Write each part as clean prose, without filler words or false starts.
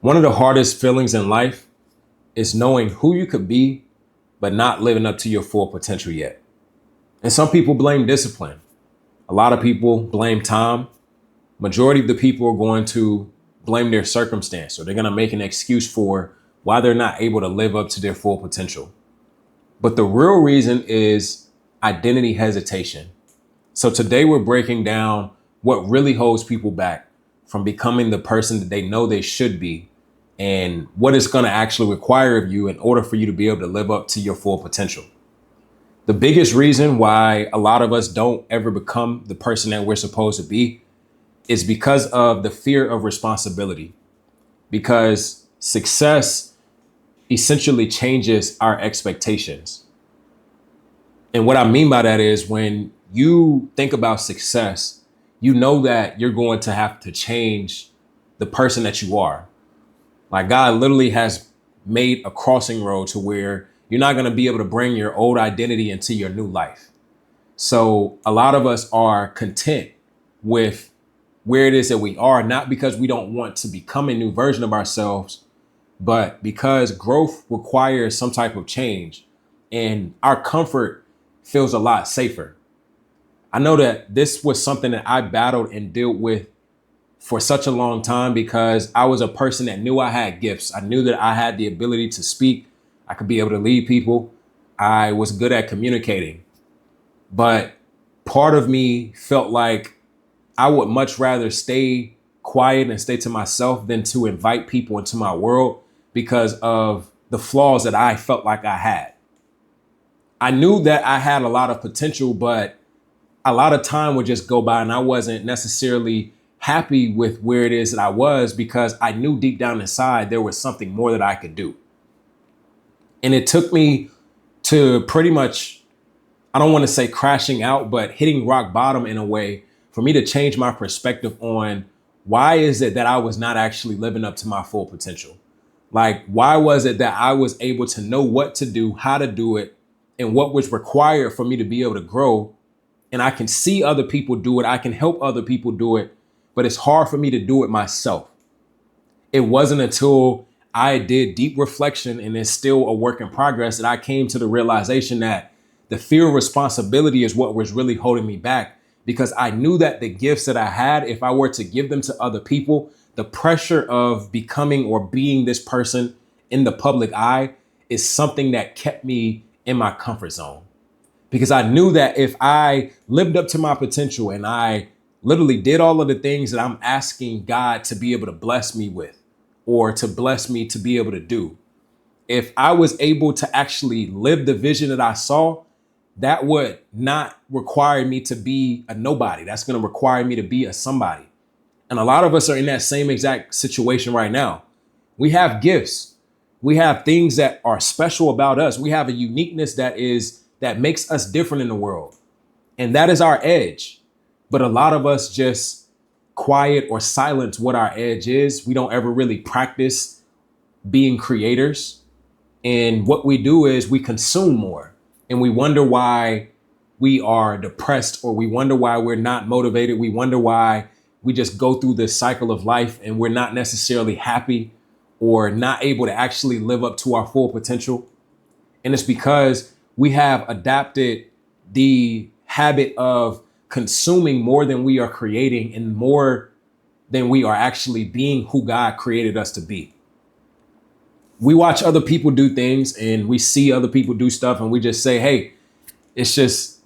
One of the hardest feelings in life is knowing who you could be, but not living up to your full potential yet. And some people blame discipline. A lot of people blame time. Majority of the people are going to blame their circumstance, or they're going to make an excuse for why they're not able to live up to their full potential. But the real reason is identity hesitation. So today we're breaking down what really holds people back from becoming the person that they know they should be, and what it's going to actually require of you in order for you to be able to live up to your full potential. The biggest reason why a lot of us don't ever become the person that we're supposed to be is because of the fear of responsibility, because success essentially changes our expectations. And what I mean by that is when you think about success, you know that you're going to have to change the person that you are. Like God literally has made a crossing road to where you're not going to be able to bring your old identity into your new life. So a lot of us are content with where it is that we are, not because we don't want to become a new version of ourselves, but because growth requires some type of change and our comfort feels a lot safer. I know that this was something that I battled and dealt with for such a long time because I was a person that knew I had gifts. I knew that I had the ability to speak. I could be able to lead people. I was good at communicating. But part of me felt like I would much rather stay quiet and stay to myself than to invite people into my world because of the flaws that I felt like I had. I knew that I had a lot of potential, but a lot of time would just go by and I wasn't necessarily happy with where it is that I was because I knew deep down inside there was something more that I could do. And it took me to pretty much, I don't want to say crashing out, but hitting rock bottom in a way for me to change my perspective on why is it that I was not actually living up to my full potential? Like, why was it that I was able to know what to do, how to do it, and what was required for me to be able to grow? And I can see other people do it. I can help other people do it, but it's hard for me to do it myself. It wasn't until I did deep reflection, and it's still a work in progress, that I came to the realization that the fear of responsibility is what was really holding me back, because I knew that the gifts that I had, if I were to give them to other people, the pressure of becoming or being this person in the public eye is something that kept me in my comfort zone. Because I knew that if I lived up to my potential and I literally did all of the things that I'm asking God to be able to bless me with, or to bless me to be able to do, if I was able to actually live the vision that I saw, that would not require me to be a nobody. That's going to require me to be a somebody. And a lot of us are in that same exact situation right now. We have gifts. We have things that are special about us. We have a uniqueness that makes us different in the world. And that is our edge. But a lot of us just quiet or silence what our edge is. We don't ever really practice being creators. And what we do is we consume more, and we wonder why we are depressed, or we wonder why we're not motivated. We wonder why we just go through this cycle of life and we're not necessarily happy or not able to actually live up to our full potential. And it's because we have adapted the habit of consuming more than we are creating and more than we are actually being who God created us to be. We watch other people do things and we see other people do stuff and we just say, hey, it's just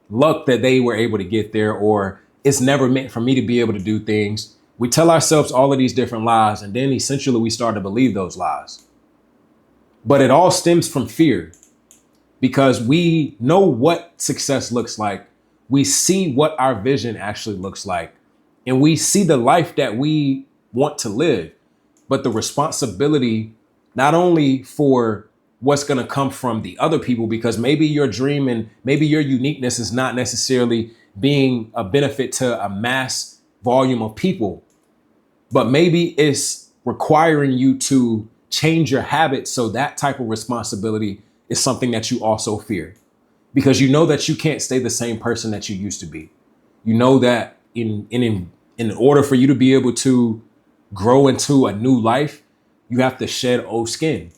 luck that they were able to get there, or it's never meant for me to be able to do things. We tell ourselves all of these different lies, and then essentially we start to believe those lies. But it all stems from fear, because we know what success looks like. We see what our vision actually looks like, and we see the life that we want to live. But the responsibility, not only for what's going to come from the other people, because maybe your dream and maybe your uniqueness is not necessarily being a benefit to a mass volume of people, but maybe it's requiring you to change your habits. So that type of responsibility is something that you also fear, because you know that you can't stay the same person that you used to be. You know that in order for you to be able to grow into a new life, You have to shed old skin.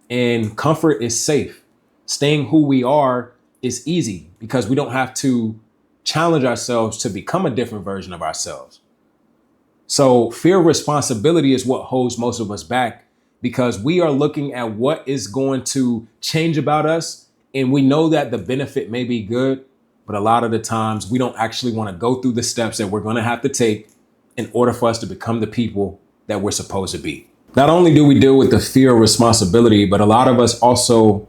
And comfort is safe. Staying who we are is easy because we don't have to challenge ourselves to become a different version of ourselves. So fear of responsibility is what holds most of us back because we are looking at what is going to change about us. And we know that the benefit may be good, but a lot of the times we don't actually want to go through the steps that we're going to have to take in order for us to become the people that we're supposed to be. Not only do we deal with the fear of responsibility, but a lot of us also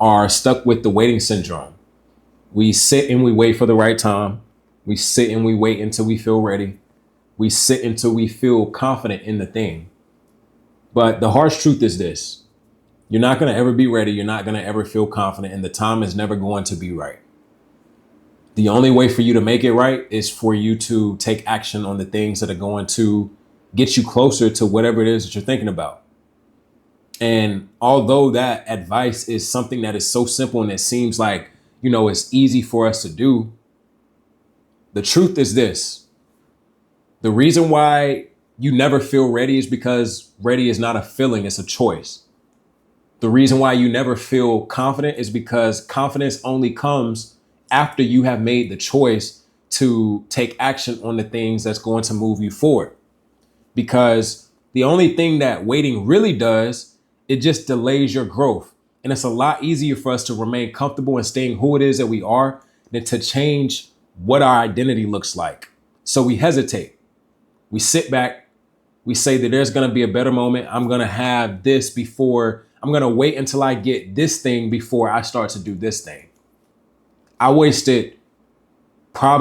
are stuck with the waiting syndrome. We sit and we wait for the right time. We sit and we wait until we feel ready. We sit until we feel confident in the thing. But the harsh truth is this: you're not going to ever be ready. You're not going to ever feel confident, and the time is never going to be right. The only way for you to make it right is for you to take action on the things that are going to get you closer to whatever it is that you're thinking about. And although that advice is something that is so simple and it seems like, it's easy for us to do, the truth is this: the reason why you never feel ready is because ready is not a feeling, it's a choice. The reason why you never feel confident is because confidence only comes after you have made the choice to take action on the things that's going to move you forward. Because the only thing that waiting really does, it just delays your growth. And it's a lot easier for us to remain comfortable in staying who it is that we are than to change what our identity looks like. So we hesitate. We sit back. We say that there's going to be a better moment. I'm going to have this before. I'm going to wait until I get this thing before I start to do this thing. I wasted I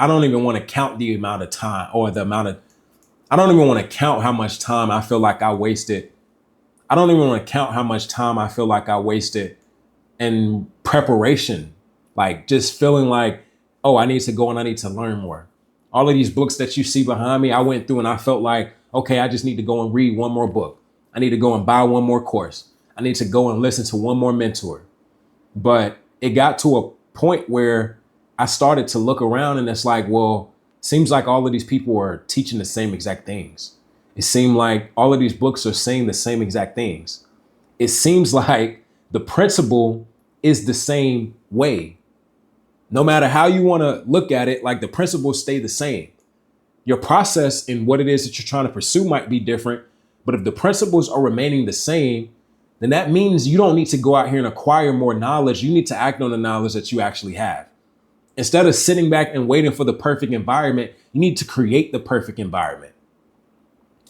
don't even want to count the amount of time I don't even want to count how much time I feel like I wasted. I don't even want to count how much time I feel like I wasted in preparation, like just feeling like, oh, I need to go and I need to learn more. All of these books that you see behind me, I went through and I felt like, okay, I just need to go and read one more book. I need to go and buy one more course. I need to go and listen to one more mentor. But it got to a point where I started to look around and it's like, well, seems like all of these people are teaching the same exact things. It seemed like all of these books are saying the same exact things. It seems like the principle is the same way. No matter how you want to look at it, like the principles stay the same. Your process and what it is that you're trying to pursue might be different, but if the principles are remaining the same, then that means you don't need to go out here and acquire more knowledge. You need to act on the knowledge that you actually have. Instead of sitting back and waiting for the perfect environment, you need to create the perfect environment.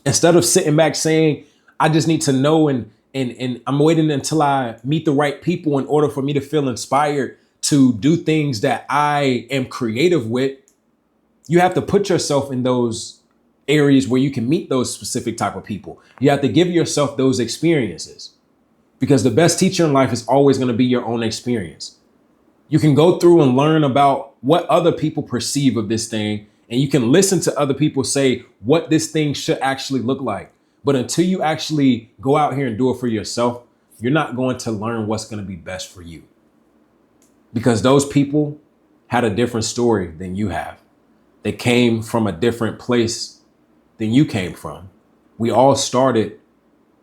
Instead of sitting back saying, I just need to know and I'm waiting until I meet the right people in order for me to feel inspired to do things that I am creative with, you have to put yourself in those areas where you can meet those specific type of people. You have to give yourself those experiences because the best teacher in life is always going to be your own experience. You can go through and learn about what other people perceive of this thing, and you can listen to other people say what this thing should actually look like. But until you actually go out here and do it for yourself, you're not going to learn what's going to be best for you. Because those people had a different story than you have. They came from a different place than you came from. We all started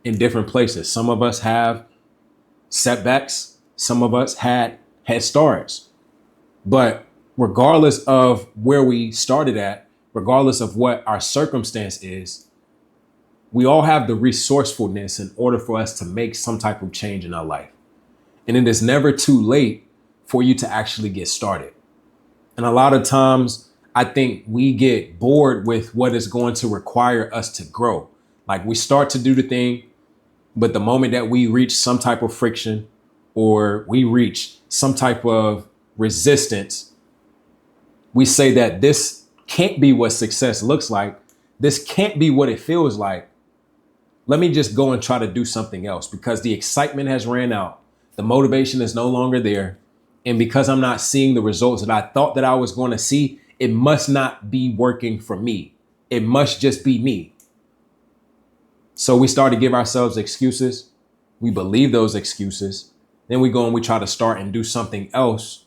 in different places. Some of us have setbacks. Some of us had head starts. But regardless of where we started at, regardless of what our circumstance is, we all have the resourcefulness in order for us to make some type of change in our life. And it is never too late for you to actually get started. And a lot of times, I think we get bored with what is going to require us to grow. Like we start to do the thing, but the moment that we reach some type of friction or we reach some type of resistance, we say that this can't be what success looks like. This can't be what it feels like. Let me just go and try to do something else because the excitement has ran out. The motivation is no longer there. And because I'm not seeing the results that I thought that I was going to see, it must not be working for me. It must just be me. So we start to give ourselves excuses. We believe those excuses. Then we go and we try to start and do something else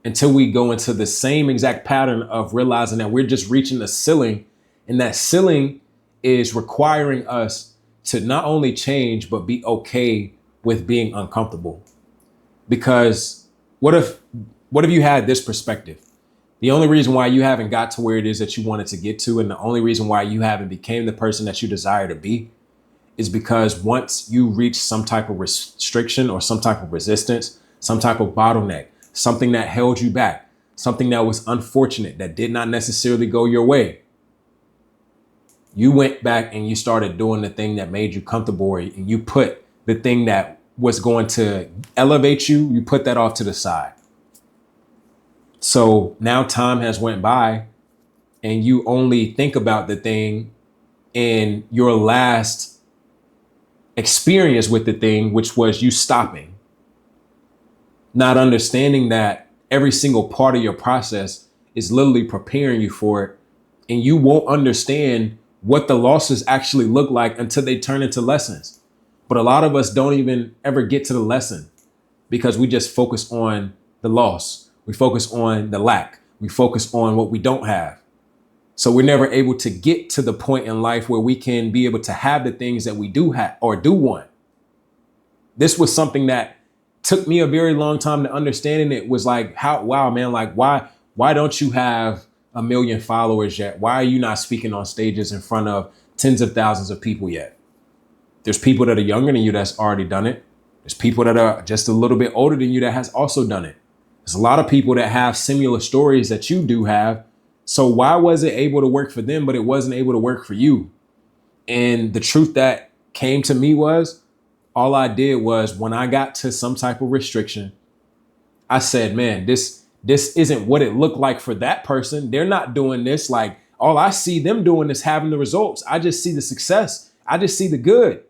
until we go into the same exact pattern of realizing that we're just reaching the ceiling. And that ceiling is requiring us to not only change, but be okay with being uncomfortable. Because what if you had this perspective? The only reason why you haven't got to where it is that you wanted to get to, and the only reason why you haven't became the person that you desire to be, is because once you reach some type of restriction or some type of resistance, some type of bottleneck, something that held you back, something that was unfortunate, that did not necessarily go your way, you went back and you started doing the thing that made you comfortable, and you put the thing that was going to elevate you, you put that off to the side. So now time has went by and you only think about the thing in your last experience with the thing, which was you stopping, not understanding that every single part of your process is literally preparing you for it. And you won't understand what the losses actually look like until they turn into lessons. But a lot of us don't even ever get to the lesson because we just focus on the loss. We focus on the lack. We focus on what we don't have. So we're never able to get to the point in life where we can be able to have the things that we do have or do want. This was something that took me a very long time to understand. And it was like, wow, man, like, why don't you have 1 million followers yet? Why are you not speaking on stages in front of tens of thousands of people yet? There's people that are younger than you that's already done it. There's people that are just a little bit older than you that has also done it. There's a lot of people that have similar stories that you do have. So why was it able to work for them, but it wasn't able to work for you? And the truth that came to me was, all I did was when I got to some type of restriction, I said, man, this isn't what it looked like for that person. They're not doing this. Like, all I see them doing is having the results. I just see the success. I just see the good.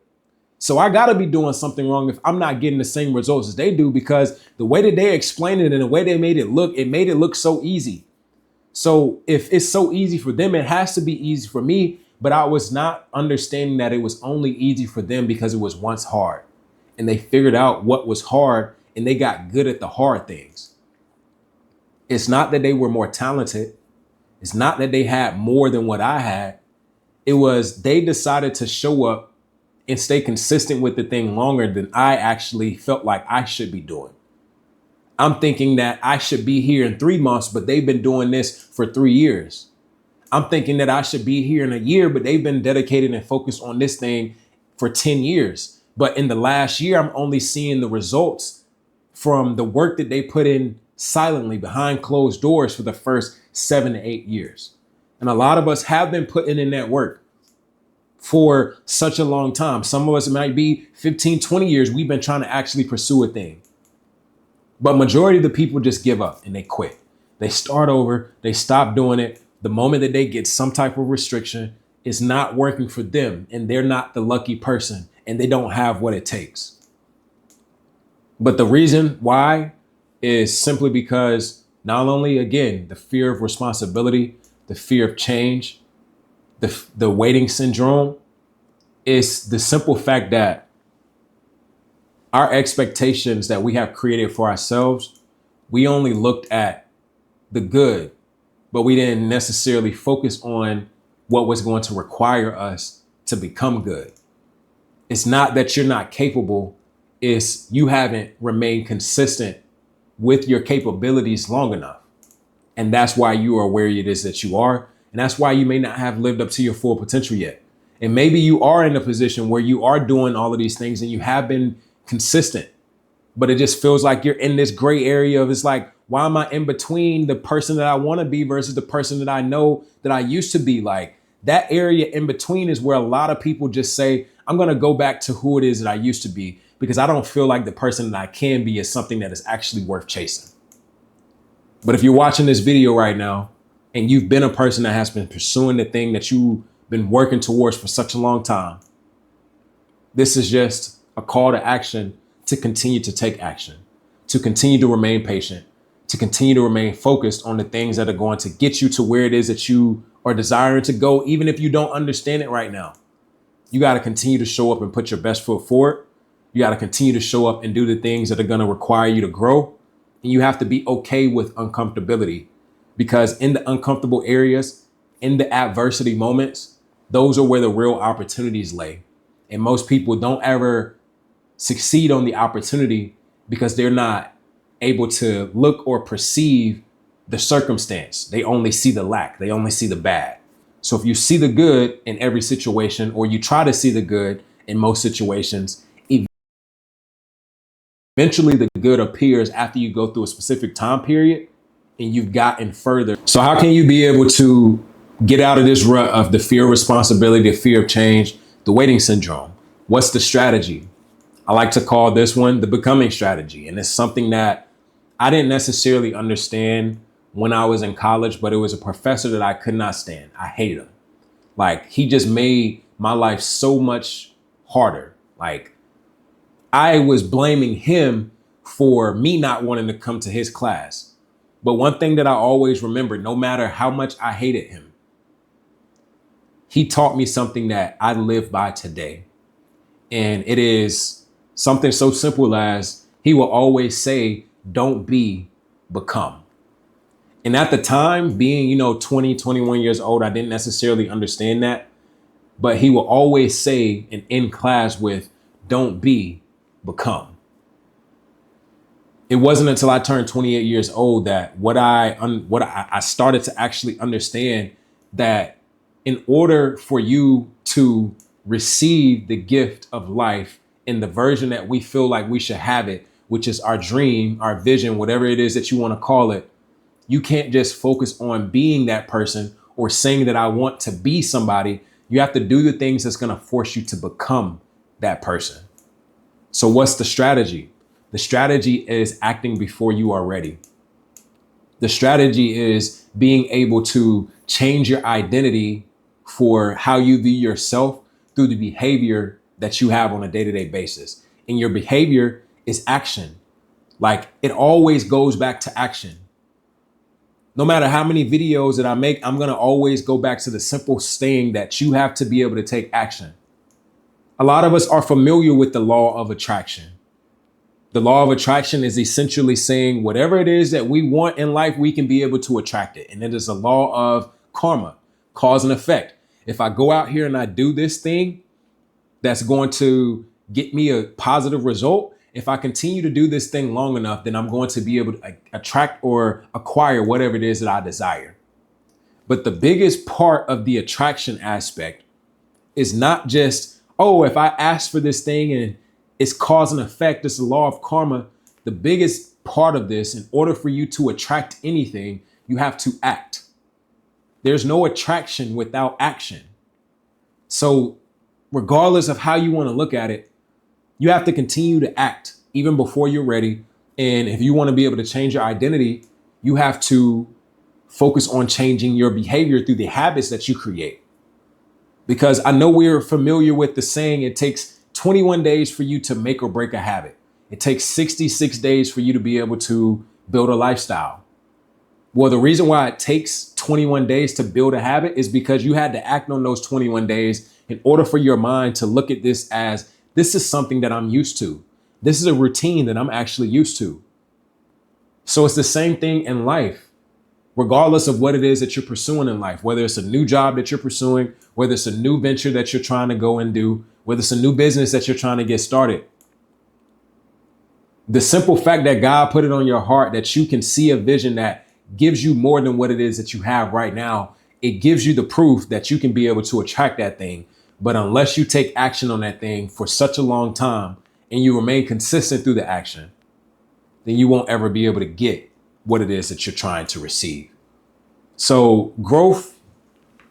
So I got to be doing something wrong if I'm not getting the same results as they do, because the way that they explained it and the way they made it look so easy. So if it's so easy for them, it has to be easy for me. But I was not understanding that it was only easy for them because it was once hard, and they figured out what was hard and they got good at the hard things. It's not that they were more talented. It's not that they had more than what I had. It was they decided to show up and stay consistent with the thing longer than I actually felt like I should be doing. I'm thinking that I should be here in 3 months, but they've been doing this for 3 years. I'm thinking that I should be here in a year, but they've been dedicated and focused on this thing for 10 years. But in the last year, I'm only seeing the results from the work that they put in silently behind closed doors for the first 7 to 8 years. And a lot of us have been putting in that work for such a long time. Some of us, it might be 15, 20 years. We've been trying to actually pursue a thing. But majority of the people just give up and they quit. They start over. They stop doing it. The moment that they get some type of restriction, it's not working for them, and they're not the lucky person, and they don't have what it takes. But the reason why is simply because not only, again, the fear of responsibility, the fear of change, the waiting syndrome, is the simple fact that our expectations that we have created for ourselves, we only looked at the good, but we didn't necessarily focus on what was going to require us to become good. It's not that you're not capable, it's you haven't remained consistent with your capabilities long enough. And that's why you are where it is that you are. And that's why you may not have lived up to your full potential yet. And maybe you are in a position where you are doing all of these things and you have been consistent, but it just feels like you're in this gray area of, it's like, why am I in between the person that I want to be versus the person that I know that I used to be? Like, that area in between is where a lot of people just say, I'm going to go back to who it is that I used to be, because I don't feel like the person that I can be is something that is actually worth chasing. But if you're watching this video right now and you've been a person that has been pursuing the thing that you've been working towards for such a long time, this is just a call to action to continue to take action, to continue to remain patient, to continue to remain focused on the things that are going to get you to where it is that you are desiring to go, even if you don't understand it right now. You got to continue to show up and put your best foot forward. You got to continue to show up and do the things that are going to require you to grow. And you have to be okay with uncomfortability, because in the uncomfortable areas, in the adversity moments, those are where the real opportunities lay. And most people don't ever succeed on the opportunity because they're not able to look or perceive the circumstance. They only see the lack. They only see the bad. So if you see the good in every situation, or you try to see the good in most situations, eventually the good appears after you go through a specific time period and you've gotten further. So how can you be able to get out of this rut of the fear of responsibility, the fear of change, the waiting syndrome? What's the strategy? I like to call this one the becoming strategy. And it's something that I didn't necessarily understand when I was in college, but it was a professor that I could not stand. I hated him. Like, he just made my life so much harder. Like, I was blaming him for me not wanting to come to his class. But one thing that I always remember, no matter how much I hated him, he taught me something that I live by today. And it is something so simple as he will always say, don't be, become. And at the time, being, 20, 21 years old, I didn't necessarily understand that. But he will always say and end class with, don't be, become. It wasn't until I turned 28 years old that what I started to actually understand that in order for you to receive the gift of life in the version that we feel like we should have it, which is our dream, our vision, whatever it is that you want to call it, you can't just focus on being that person or saying that I want to be somebody. You have to do the things that's going to force you to become that person. So what's the strategy? The strategy is acting before you are ready. The strategy is being able to change your identity for how you view yourself through the behavior that you have on a day-to-day basis. And your behavior is action. Like, it always goes back to action. No matter how many videos that I make, I'm going to always go back to the simple saying that you have to be able to take action. A lot of us are familiar with the law of attraction. The law of attraction is essentially saying whatever it is that we want in life, we can be able to attract it. And it is a law of karma, cause and effect. If I go out here and I do this thing that's going to get me a positive result, if I continue to do this thing long enough, then I'm going to be able to attract or acquire whatever it is that I desire. But the biggest part of the attraction aspect is not just, oh, if I ask for this thing and it's cause and effect, it's the law of karma. The biggest part of this, in order for you to attract anything, you have to act. There's no attraction without action. So regardless of how you want to look at it, you have to continue to act even before you're ready. And if you want to be able to change your identity, you have to focus on changing your behavior through the habits that you create. Because I know we're familiar with the saying, it takes 21 days for you to make or break a habit. It takes 66 days for you to be able to build a lifestyle. Well, the reason why it takes 21 days to build a habit is because you had to act on those 21 days in order for your mind to look at this as, this is something that I'm used to. This is a routine that I'm actually used to. So it's the same thing in life, regardless of what it is that you're pursuing in life, whether it's a new job that you're pursuing, whether it's a new venture that you're trying to go and do, whether it's a new business that you're trying to get started. The simple fact that God put it on your heart that you can see a vision that gives you more than what it is that you have right now, it gives you the proof that you can be able to attract that thing. But unless you take action on that thing for such a long time and you remain consistent through the action, then you won't ever be able to get what it is that you're trying to receive. So growth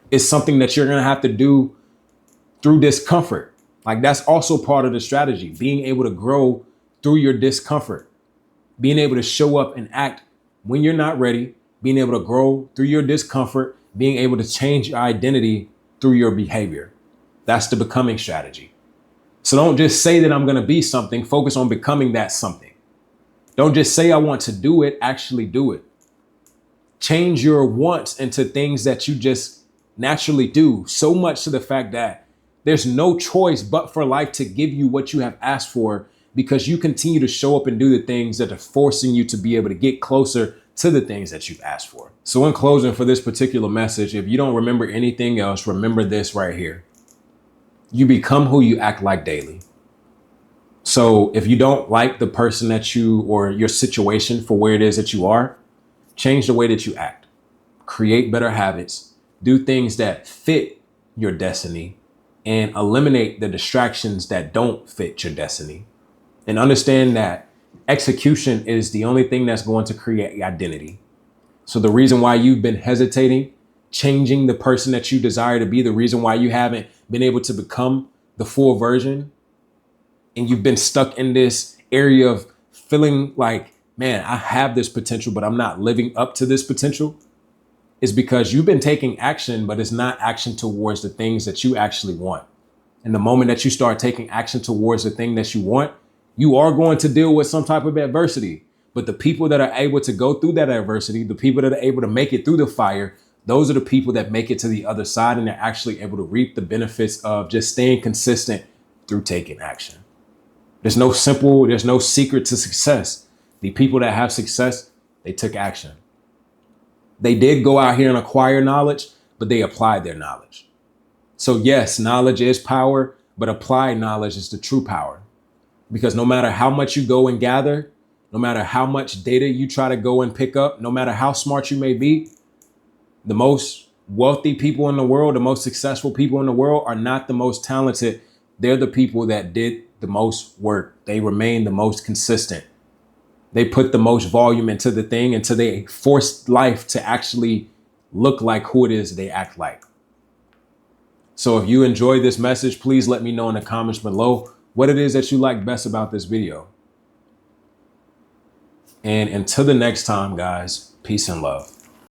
is something that you're going to have to do through discomfort. Like, that's also part of the strategy, being able to grow through your discomfort, being able to show up and act when you're not ready, being able to grow through your discomfort, being able to change your identity through your behavior. That's the becoming strategy. So don't just say that I'm going to be something. Focus on becoming that something. Don't just say I want to do it. Actually do it. Change your wants into things that you just naturally do, so much to the fact that there's no choice but for life to give you what you have asked for, because you continue to show up and do the things that are forcing you to be able to get closer to the things that you've asked for. So in closing for this particular message, if you don't remember anything else, remember this right here. You become who you act like daily. So if you don't like the person that you or your situation for where it is that you are, change the way that you act, create better habits, do things that fit your destiny, and eliminate the distractions that don't fit your destiny. And understand that execution is the only thing that's going to create identity. So the reason why you've been hesitating, changing the person that you desire to be, the reason why you haven't been able to become the full version, and you've been stuck in this area of feeling like, man, I have this potential, but I'm not living up to this potential, is because you've been taking action, but it's not action towards the things that you actually want. And the moment that you start taking action towards the thing that you want, you are going to deal with some type of adversity. But the people that are able to go through that adversity, the people that are able to make it through the fire, those are the people that make it to the other side, and they're actually able to reap the benefits of just staying consistent through taking action. There's no secret to success. The people that have success, they took action. They did go out here and acquire knowledge, but they applied their knowledge. So yes, knowledge is power, but applied knowledge is the true power. Because no matter how much you go and gather, no matter how much data you try to go and pick up, no matter how smart you may be, the most wealthy people in the world, the most successful people in the world are not the most talented. They're the people that did the most work. They remain the most consistent. They put the most volume into the thing until they forced life to actually look like who it is they act like. So if you enjoyed this message, please let me know in the comments below what it is that you like best about this video. And until the next time, guys, peace and love.